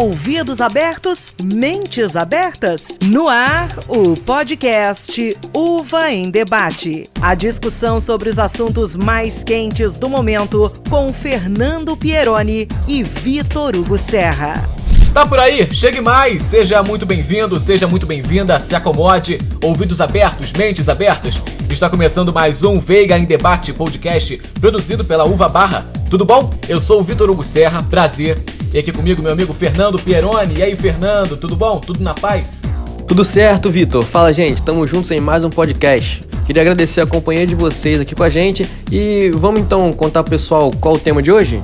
Ouvidos abertos, mentes abertas. No ar, o podcast Uva em Debate. A discussão sobre os assuntos mais quentes do momento com Fernando Pieroni e Vitor Hugo Serra. Tá por aí? Chegue mais! Seja muito bem-vindo, seja muito bem-vinda, se acomode. Ouvidos abertos, mentes abertas. Está começando mais um Veiga em Debate podcast produzido pela Uva Barra. Tudo bom? Eu sou o Vitor Hugo Serra, prazer. E aqui comigo meu amigo Fernando Pieroni. E aí, Fernando, tudo bom? Tudo na paz? Tudo certo, Vitor. Fala, gente. Tamo juntos em mais um podcast. Queria agradecer a companhia de vocês aqui com a gente. E vamos então contar pro pessoal qual o tema de hoje?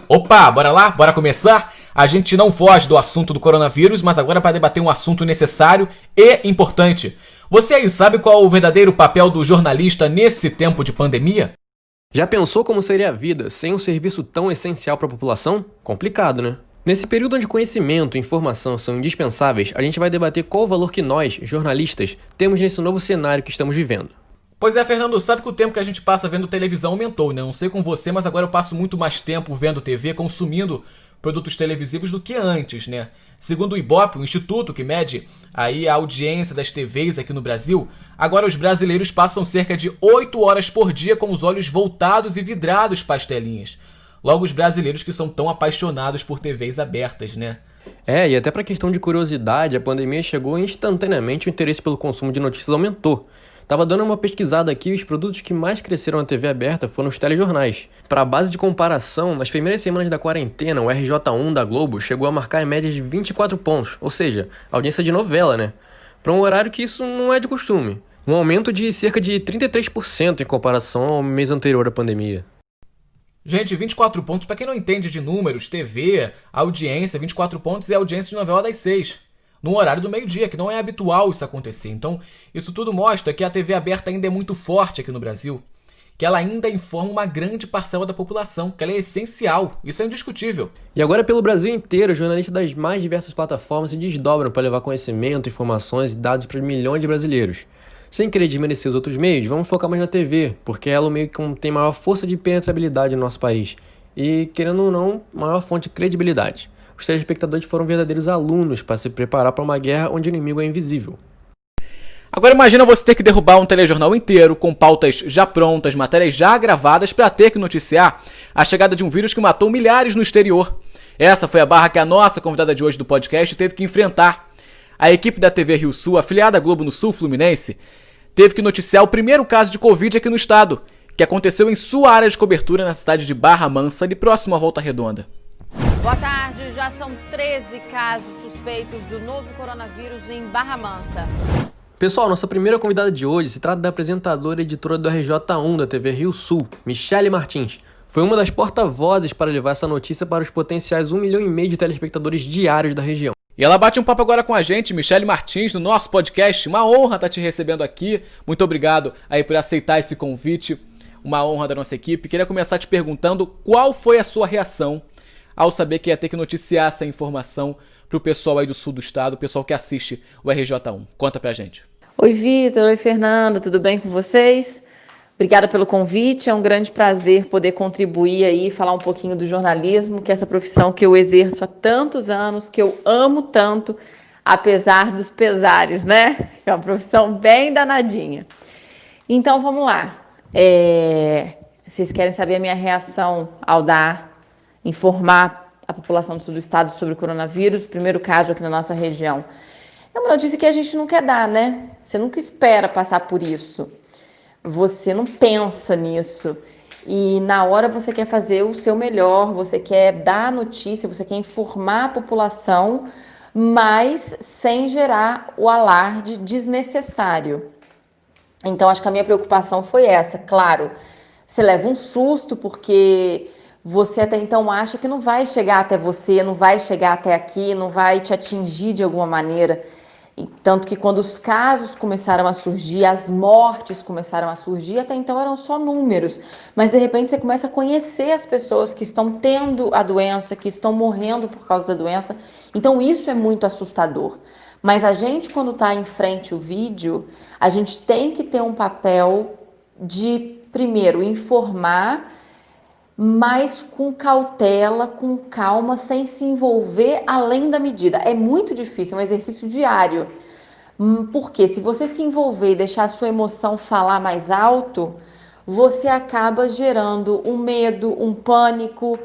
Opa, bora lá? Bora começar? A gente não foge do assunto do coronavírus, mas agora para debater um assunto necessário e importante. Você aí sabe qual é o verdadeiro papel do jornalista nesse tempo de pandemia? Já pensou como seria a vida sem um serviço tão essencial para a população? Complicado, né? Nesse período onde conhecimento e informação são indispensáveis, a gente vai debater qual o valor que nós, jornalistas, temos nesse novo cenário que estamos vivendo. Pois é, Fernando, sabe que o tempo que a gente passa vendo televisão aumentou, né? Não sei com você, mas agora eu passo muito mais tempo vendo TV, consumindo produtos televisivos do que antes, né? Segundo o Ibope, o instituto que mede aí a audiência das TVs aqui no Brasil, agora os brasileiros passam cerca de 8 horas por dia com os olhos voltados e vidrados para as telinhas. Logo, os brasileiros que são tão apaixonados por TVs abertas, né? E até para questão de curiosidade, a pandemia chegou e instantaneamente o interesse pelo consumo de notícias aumentou. Tava dando uma pesquisada aqui e os produtos que mais cresceram na TV aberta foram os telejornais. Para a base de comparação, nas primeiras semanas da quarentena, o RJ1 da Globo chegou a marcar em média de 24 pontos, ou seja, audiência de novela, né? Para um horário que isso não é de costume. Um aumento de cerca de 33% em comparação ao mês anterior à pandemia. Gente, 24 pontos, para quem não entende de números, TV, audiência, 24 pontos é audiência de novela das 6. No horário do meio-dia, que não é habitual isso acontecer. Então, isso tudo mostra que a TV aberta ainda é muito forte aqui no Brasil, que ela ainda informa uma grande parcela da população, que ela é essencial, isso é indiscutível. E agora pelo Brasil inteiro, os jornalistas das mais diversas plataformas se desdobram para levar conhecimento, informações e dados para milhões de brasileiros. Sem querer desmerecer os outros meios, vamos focar mais na TV, porque ela meio que tem maior força de penetrabilidade no nosso país e, querendo ou não, maior fonte de credibilidade. Os telespectadores foram verdadeiros alunos para se preparar para uma guerra onde o inimigo é invisível. Agora imagina você ter que derrubar um telejornal inteiro com pautas já prontas, matérias já gravadas para ter que noticiar a chegada de um vírus que matou milhares no exterior. Essa foi a barra que a nossa convidada de hoje do podcast teve que enfrentar. A equipe da TV Rio Sul, afiliada à Globo no Sul Fluminense, teve que noticiar o primeiro caso de Covid aqui no estado, que aconteceu em sua área de cobertura na cidade de Barra Mansa, ali próximo à Volta Redonda. Boa tarde, já são 13 casos suspeitos do novo coronavírus em Barra Mansa. Pessoal, nossa primeira convidada de hoje se trata da apresentadora e editora do RJ1 da TV Rio Sul, Michele Martins. Foi uma das porta-vozes para levar essa notícia para os potenciais 1,5 milhão de telespectadores diários da região. E ela bate um papo agora com a gente, Michele Martins, no nosso podcast. Uma honra estar te recebendo aqui. Muito obrigado aí por aceitar esse convite. Uma honra da nossa equipe. Queria começar te perguntando qual foi a sua reação ao saber que ia ter que noticiar essa informação pro pessoal aí do sul do estado, o pessoal que assiste o RJ1. Conta pra gente. Oi, Vitor. Oi, Fernanda. Tudo bem com vocês? Obrigada pelo convite. É um grande prazer poder contribuir aí, falar um pouquinho do jornalismo, que é essa profissão que eu exerço há tantos anos, que eu amo tanto, apesar dos pesares, né? É uma profissão bem danadinha. Então, vamos lá. Vocês querem saber a minha reação ao informar a população do sul do estado sobre o coronavírus, primeiro caso aqui na nossa região. É uma notícia que a gente não quer dar, né? Você nunca espera passar por isso. Você não pensa nisso. E na hora você quer fazer o seu melhor, você quer dar a notícia, você quer informar a população, mas sem gerar o alarde desnecessário. Então, acho que a minha preocupação foi essa. Claro, você leva um susto porque você até então acha que não vai chegar até você, não vai chegar até aqui, não vai te atingir de alguma maneira. E tanto que quando os casos começaram a surgir, as mortes começaram a surgir, até então eram só números. Mas de repente você começa a conhecer as pessoas que estão tendo a doença, que estão morrendo por causa da doença. Então isso é muito assustador. Mas a gente, quando está em frente ao vídeo, a gente tem que ter um papel de, primeiro, informar mas com cautela, com calma, sem se envolver além da medida. É muito difícil, é um exercício diário. Porque se você se envolver e deixar a sua emoção falar mais alto, você acaba gerando um medo, um pânico,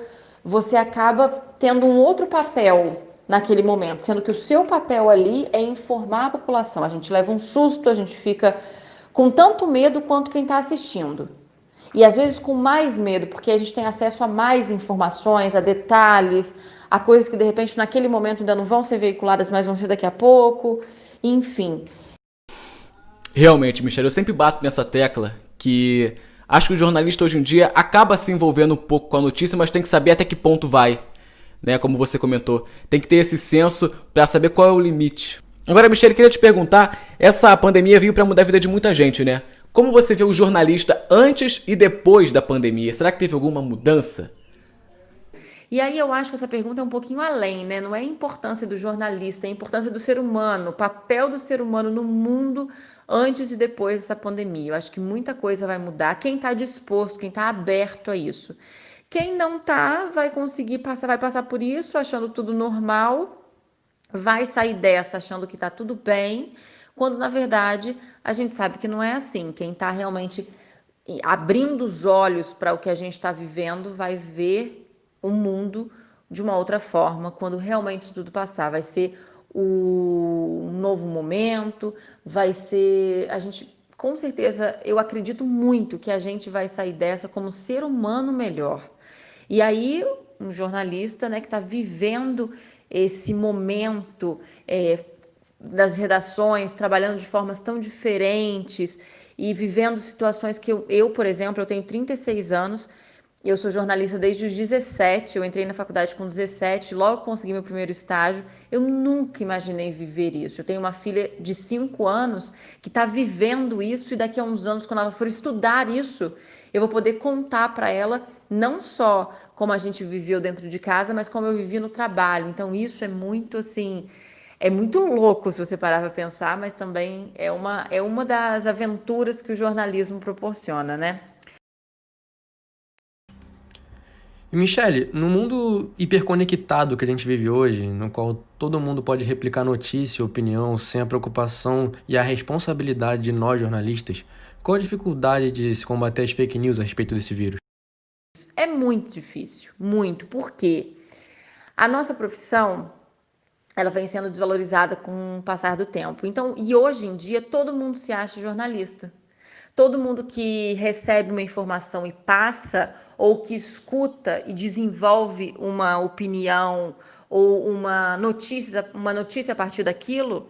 você acaba tendo um outro papel naquele momento, sendo que o seu papel ali é informar a população. A gente leva um susto, a gente fica com tanto medo quanto quem está assistindo. E às vezes com mais medo, porque a gente tem acesso a mais informações, a detalhes, a coisas que de repente naquele momento ainda não vão ser veiculadas, mas vão ser daqui a pouco. Enfim. Realmente, Michele, eu sempre bato nessa tecla que acho que o jornalista hoje em dia acaba se envolvendo um pouco com a notícia, mas tem que saber até que ponto vai, né? Como você comentou. Tem que ter esse senso para saber qual é o limite. Agora, Michele, queria te perguntar, essa pandemia veio para mudar a vida de muita gente, né? Como você vê o jornalista antes e depois da pandemia? Será que teve alguma mudança? E aí eu acho que essa pergunta é um pouquinho além, né? Não é a importância do jornalista, é a importância do ser humano, o papel do ser humano no mundo antes e depois dessa pandemia. Eu acho que muita coisa vai mudar. Quem está disposto, quem está aberto a isso. Quem não está, vai conseguir passar, vai passar por isso achando tudo normal, vai sair dessa achando que está tudo bem, quando na verdade a gente sabe que não é assim. Quem está realmente abrindo os olhos para o que a gente está vivendo vai ver o mundo de uma outra forma quando realmente isso tudo passar. Vai ser um novo momento, vai ser... A gente, com certeza, eu acredito muito que a gente vai sair dessa como ser humano melhor. E aí, um jornalista, né, que está vivendo esse momento das redações, trabalhando de formas tão diferentes e vivendo situações que eu, por exemplo, eu tenho 36 anos, eu sou jornalista desde os 17, eu entrei na faculdade com 17, logo consegui meu primeiro estágio. Eu nunca imaginei viver isso. Eu tenho uma filha de 5 anos que está vivendo isso e daqui a uns anos, quando ela for estudar isso, eu vou poder contar para ela não só como a gente viveu dentro de casa, mas como eu vivi no trabalho. Então isso é muito assim, é muito louco se você parar para pensar, mas também é uma das aventuras que o jornalismo proporciona, né? E Michele, no mundo hiperconectado que a gente vive hoje, no qual todo mundo pode replicar notícia, opinião, sem a preocupação e a responsabilidade de nós jornalistas, qual a dificuldade de se combater as fake news a respeito desse vírus? É muito difícil, muito, porque a nossa profissão, ela vem sendo desvalorizada com o passar do tempo. Então, e hoje em dia todo mundo se acha jornalista. Todo mundo que recebe uma informação e passa, ou que escuta e desenvolve uma opinião ou uma notícia a partir daquilo,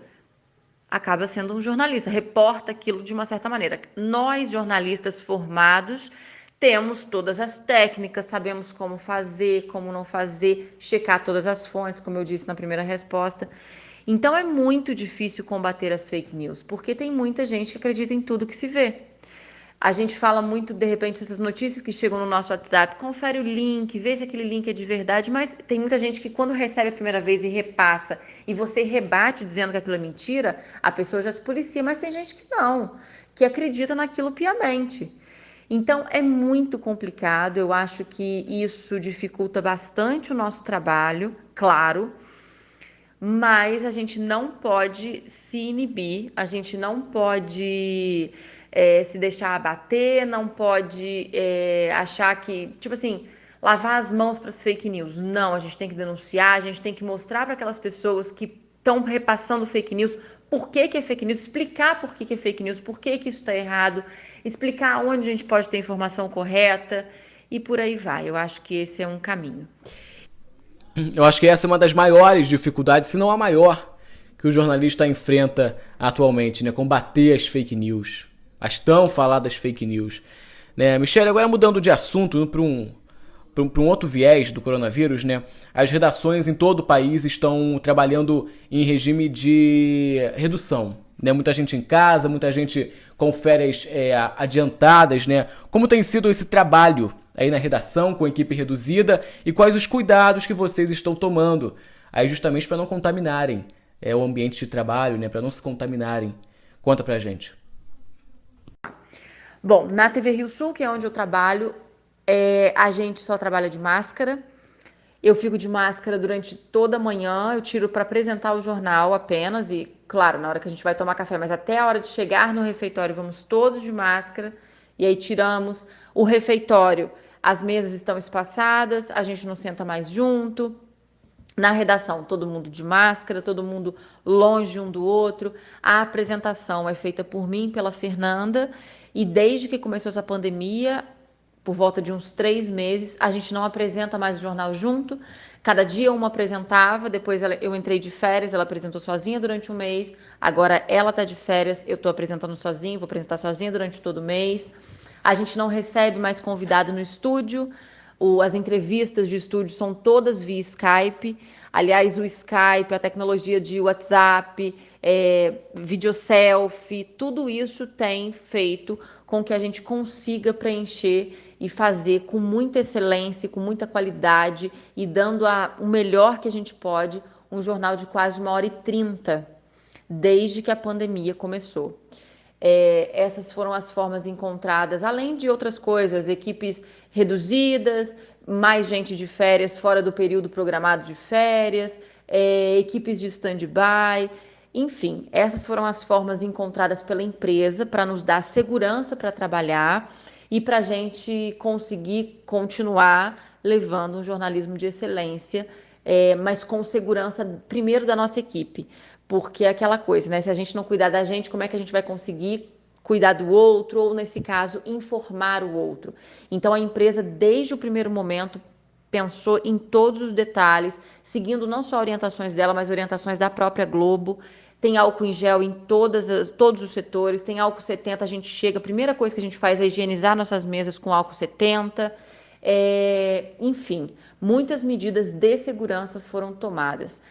acaba sendo um jornalista, reporta aquilo de uma certa maneira. Nós, jornalistas formados, temos todas as técnicas, sabemos como fazer, como não fazer, checar todas as fontes, como eu disse na primeira resposta. Então é muito difícil combater as fake news, porque tem muita gente que acredita em tudo que se vê. A gente fala muito, de repente, essas notícias que chegam no nosso WhatsApp, confere o link, vê se aquele link é de verdade, mas tem muita gente que quando recebe a primeira vez e repassa, e você rebate dizendo que aquilo é mentira, a pessoa já se policia, mas tem gente que não, que acredita naquilo piamente. Então, é muito complicado, eu acho que isso dificulta bastante o nosso trabalho, claro, mas a gente não pode se inibir, a gente não pode se deixar abater, não pode achar que, tipo assim, lavar as mãos para as fake news. Não, a gente tem que denunciar, a gente tem que mostrar para aquelas pessoas que estão repassando fake news por que é fake news, explicar por que é fake news, por que isso está errado, explicar onde a gente pode ter informação correta e por aí vai. Eu acho que esse é um caminho. Eu acho que essa é uma das maiores dificuldades, se não a maior, que o jornalista enfrenta atualmente, né? Combater as fake news, as tão faladas fake news. Né? Michele, agora mudando de assunto, indo para um outro viés do coronavírus, né? As redações em todo o país estão trabalhando em regime de redução. Né? Muita gente em casa, muita gente com férias adiantadas. Né? Como tem sido esse trabalho aí na redação, com equipe reduzida, e quais os cuidados que vocês estão tomando, aí justamente para não contaminarem o ambiente de trabalho, né, para não se contaminarem. Conta pra gente. Bom, na TV Rio Sul, que é onde eu trabalho, A gente só trabalha de máscara. Eu fico de máscara durante toda a manhã, eu tiro para apresentar o jornal apenas e, claro, na hora que a gente vai tomar café, mas até a hora de chegar no refeitório, vamos todos de máscara e aí tiramos. O refeitório, as mesas estão espaçadas, a gente não senta mais junto. Na redação, todo mundo de máscara, todo mundo longe um do outro. A apresentação é feita por mim, pela Fernanda, e desde que começou essa pandemia, por volta de uns 3 meses, a gente não apresenta mais o jornal junto. Cada dia uma apresentava, depois eu entrei de férias, ela apresentou sozinha durante um mês, agora ela tá de férias, eu tô apresentando sozinha, vou apresentar sozinha durante todo o mês. A gente não recebe mais convidado no estúdio, as entrevistas de estúdio são todas via Skype. Aliás, o Skype, a tecnologia de WhatsApp, videoselfie, tudo isso tem feito com que a gente consiga preencher e fazer com muita excelência, com muita qualidade e dando o melhor que a gente pode, um jornal de quase 1h30, desde que a pandemia começou. Essas foram as formas encontradas, além de outras coisas, equipes reduzidas, mais gente de férias fora do período programado de férias, equipes de stand-by, enfim, essas foram as formas encontradas pela empresa para nos dar segurança para trabalhar e para a gente conseguir continuar levando um jornalismo de excelência, mas com segurança primeiro da nossa equipe. Porque é aquela coisa, né? Se a gente não cuidar da gente, como é que a gente vai conseguir cuidar do outro ou, nesse caso, informar o outro? Então, a empresa, desde o primeiro momento, pensou em todos os detalhes, seguindo não só orientações dela, mas orientações da própria Globo. Tem álcool em gel em todos os setores, tem álcool 70, a gente chega, a primeira coisa que a gente faz é higienizar nossas mesas com álcool 70. Enfim, muitas medidas de segurança foram tomadas.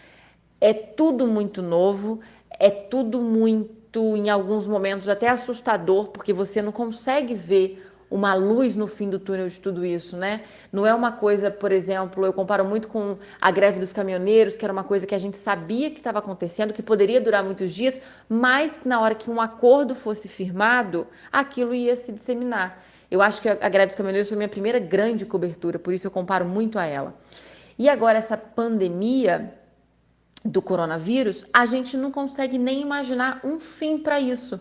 É tudo muito novo, é tudo muito, em alguns momentos, até assustador, porque você não consegue ver uma luz no fim do túnel de tudo isso, né? Não é uma coisa, por exemplo, eu comparo muito com a greve dos caminhoneiros, que era uma coisa que a gente sabia que estava acontecendo, que poderia durar muitos dias, mas na hora que um acordo fosse firmado, aquilo ia se disseminar. Eu acho que a greve dos caminhoneiros foi minha primeira grande cobertura, por isso eu comparo muito a ela. E agora essa pandemia do coronavírus, a gente não consegue nem imaginar um fim para isso.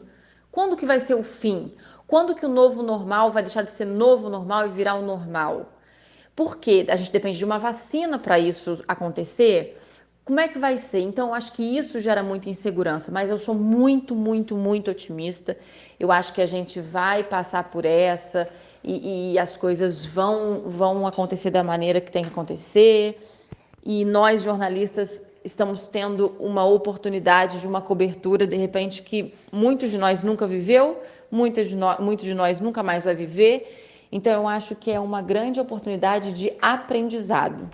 Quando que vai ser o fim? Quando que o novo normal vai deixar de ser novo normal e virar o normal? Porque a gente depende de uma vacina para isso acontecer. Como é que vai ser? Então, eu acho que isso gera muita insegurança, mas eu sou muito, muito, muito otimista. Eu acho que a gente vai passar por essa e as coisas vão acontecer da maneira que tem que acontecer. E nós, jornalistas, estamos tendo uma oportunidade de uma cobertura, de repente, que muitos de nós nunca viveu, muitos de nós nunca mais vai viver. Então, eu acho que é uma grande oportunidade de aprendizado.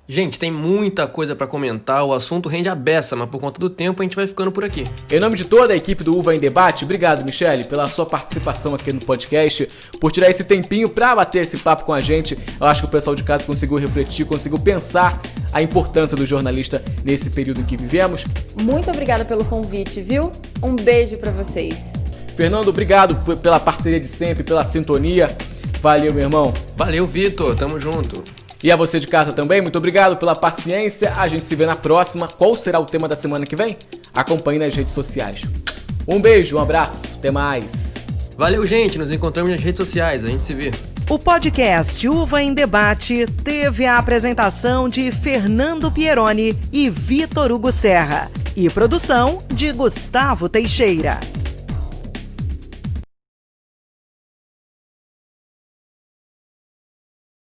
Gente, tem muita coisa pra comentar, o assunto rende a beça, mas por conta do tempo a gente vai ficando por aqui. Em nome de toda a equipe do Uva em Debate, obrigado, Michele, pela sua participação aqui no podcast, por tirar esse tempinho pra bater esse papo com a gente. Eu acho que o pessoal de casa conseguiu refletir, conseguiu pensar a importância do jornalista nesse período em que vivemos. Muito obrigada pelo convite, viu? Um beijo pra vocês. Fernando, obrigado pela parceria de sempre, pela sintonia. Valeu, meu irmão. Valeu, Vitor, tamo junto. E a você de casa também, muito obrigado pela paciência. A gente se vê na próxima. Qual será o tema da semana que vem? Acompanhe nas redes sociais. Um beijo, um abraço, até mais. Valeu, gente, nos encontramos nas redes sociais, a gente se vê. O podcast Uva em Debate teve a apresentação de Fernando Pieroni e Vitor Hugo Serra e produção de Gustavo Teixeira.